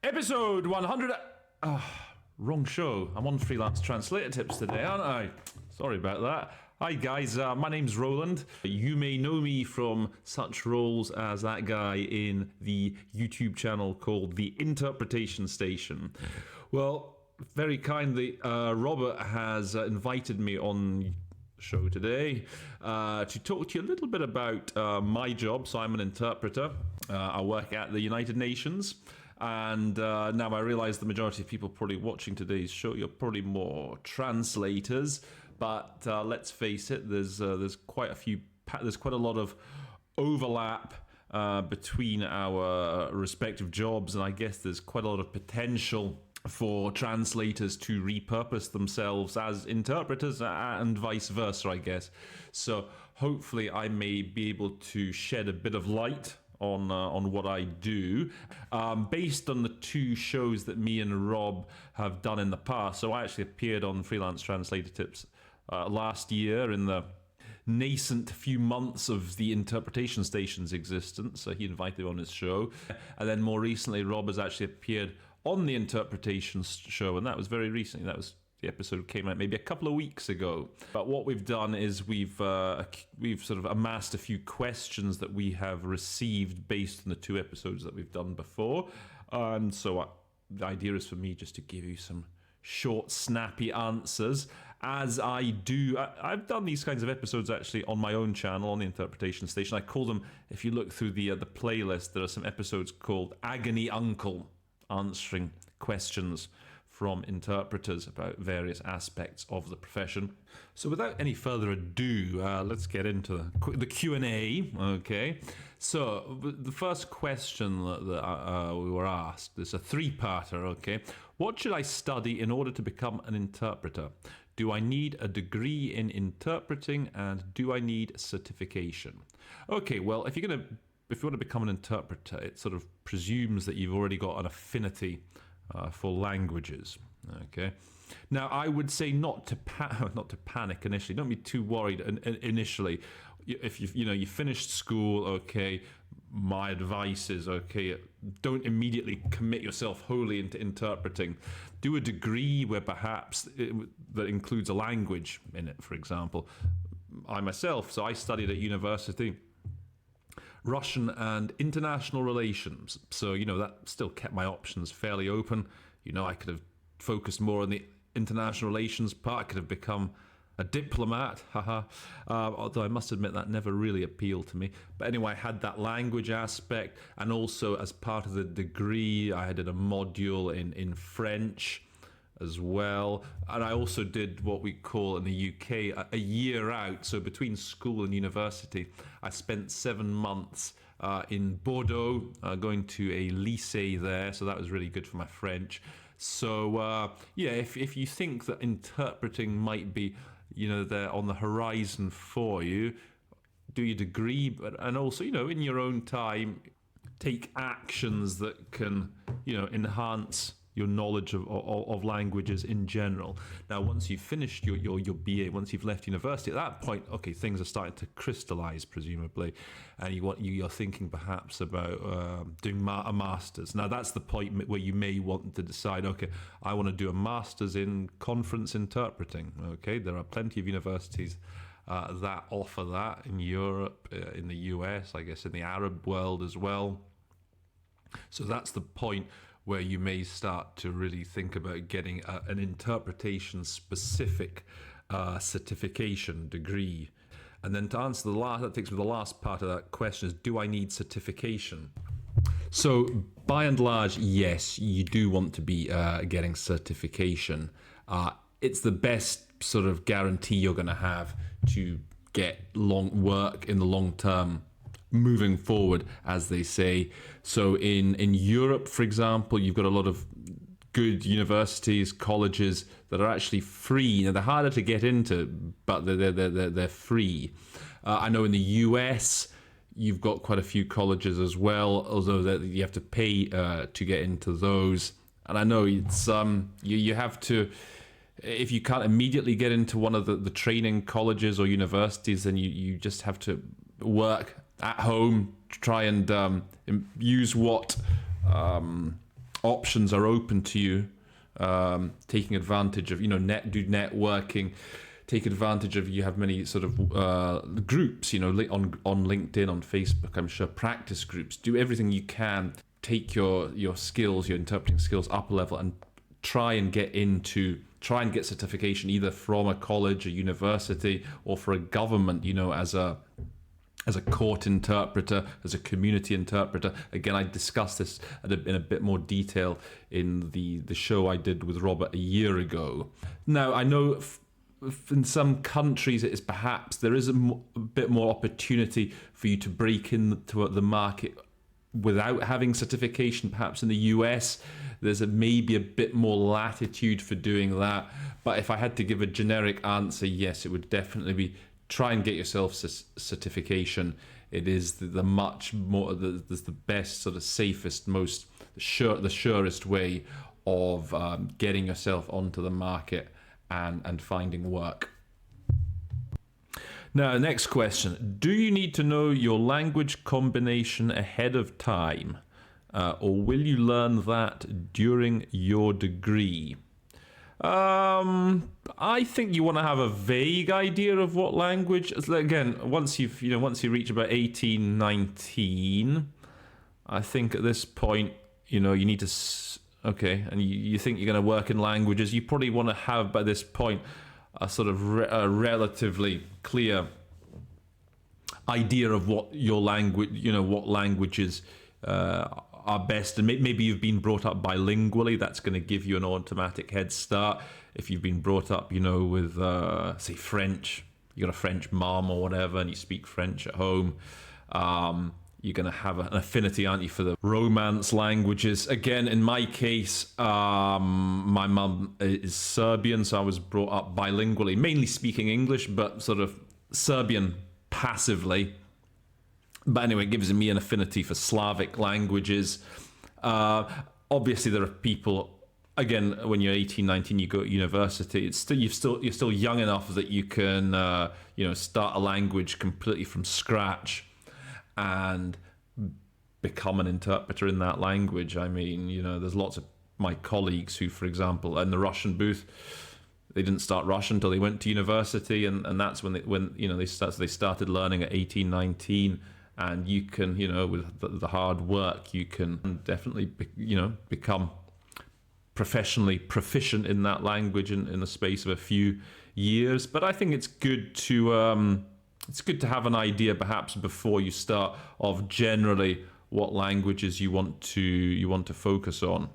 Episode 100. Wrong show. I'm on Freelance Translator Tips today, aren't I? Sorry about that. Hi guys, my name's Roland. You may know me from such roles as that guy in the YouTube channel called The Interpretation Station. Well, very kindly, Robert has invited me on the show today to talk to you a little bit about my job. So I'm an interpreter. I work at the United Nations. And now I realize the majority of people probably watching today's show, you're probably more translators. But let's face it, there's quite a lot of overlap between our respective jobs, and I guess there's quite a lot of potential for translators to repurpose themselves as interpreters and vice versa, I guess. So hopefully I may be able to shed a bit of light on what I do based on the two shows that me and Rob have done in the past. So I actually appeared on Freelance Translator Tips last year in the nascent few months of the Interpretation Station's existence. So he invited me on his show. And then more recently, Rob has actually appeared on the Interpretation show, and that was very recently. That was the episode came out maybe a couple of weeks ago. But what we've done is we've sort of amassed a few questions that we have received based on the two episodes that we've done before. And so the idea is for me just to give you some short, snappy answers. As I do, I've done these kinds of episodes actually on my own channel, on the Interpretation Station. I call them, if you look through the playlist, there are some episodes called Agony Uncle, answering questions from interpreters about various aspects of the profession. So without any further ado, let's get into the Q&A, okay? So the first question that we were asked is a three-parter, okay? What should I study in order to become an interpreter? Do I need a degree in interpreting, and do I need certification? Okay, well, if you want to become an interpreter, it sort of presumes that you've already got an affinity for languages. Okay. Now, I would say not to panic initially. Don't be too worried initially. If you finished school, okay, my advice is, okay, don't immediately commit yourself wholly into interpreting. Do a degree where perhaps that includes a language in it, for example. I myself, I studied at university Russian and international relations. So, that still kept my options fairly open. I could have focused more on the international relations part. I could have become a diplomat, although I must admit that never really appealed to me. But anyway, I had that language aspect, and also as part of the degree, I did a module in French as well. And I also did what we call in the UK a year out. So between school and university, I spent 7 months in Bordeaux, going to a lycée there. So that was really good for my French. So if you think that interpreting might be, there on the horizon for you, do your degree, and also, in your own time, take actions that can, enhance your knowledge of languages in general. Now, once you've finished your BA, once you've left university, at that point, okay, things are starting to crystallize, presumably, and you're thinking perhaps about doing a master's. Now, that's the point where you may want to decide, okay, I want to do a master's in conference interpreting. Okay, there are plenty of universities that offer that in Europe, in the US, I guess in the Arab world as well. So that's the point where you may start to really think about getting an interpretation-specific certification degree. And then to answer that takes me to the last part of that question is, do I need certification? So by and large, yes, you do want to be getting certification. It's the best sort of guarantee you're going to have to get long work in the long term, moving forward, as they say. So in Europe, for example, you've got a lot of good universities, colleges that are actually free. Now, they're harder to get into, but they're free. I know in the US, you've got quite a few colleges as well, although you have to pay to get into those. And I know it's you have to, if you can't immediately get into one of the training colleges or universities, then you just have to work at home, try and use what options are open to you, taking advantage of, do networking, take advantage of, you have many sort of groups, on LinkedIn, on Facebook, I'm sure, practice groups. Do everything you can, take your skills, your interpreting skills up a level, and try and get certification either from a college, a university, or for a government, as a court interpreter, as a community interpreter. Again, I discussed this in a bit more detail in the show I did with Robert a year ago. Now, I know in some countries there is a bit more opportunity for you to break into the market without having certification. Perhaps in the US, there's maybe a bit more latitude for doing that. But if I had to give a generic answer, yes, it would definitely be try and get yourself certification. It is the best, sort of safest, the surest way of getting yourself onto the market and finding work. Now, next question. Do you need to know your language combination ahead of time? Or will you learn that during your degree? I think you want to have a vague idea of what language. Again, once you reach about 18, 19, I think at this point, you need to, and you think you're going to work in languages, you probably want to have by this point a sort of a relatively clear idea of what your language, what languages are best. And maybe you've been brought up bilingually. That's going to give you an automatic head start. If you've been brought up, with, say, French, you got a French mom or whatever, and you speak French at home, you're going to have an affinity, aren't you, for the Romance languages. Again, in my case, my mum is Serbian, so I was brought up bilingually, mainly speaking English, but sort of Serbian passively. But anyway, it gives me an affinity for Slavic languages. Obviously, there are people, again, when you're 18, 19, you go to university. You're still young enough that you can, start a language completely from scratch and become an interpreter in that language. I mean, there's lots of my colleagues who, for example, in the Russian booth, they didn't start Russian until they went to university, and that's when they started learning at 18, 19. And you can, with the hard work, you can definitely, become professionally proficient in that language in the space of a few years. But I think it's good to have an idea, perhaps before you start, of generally what languages you want to focus on.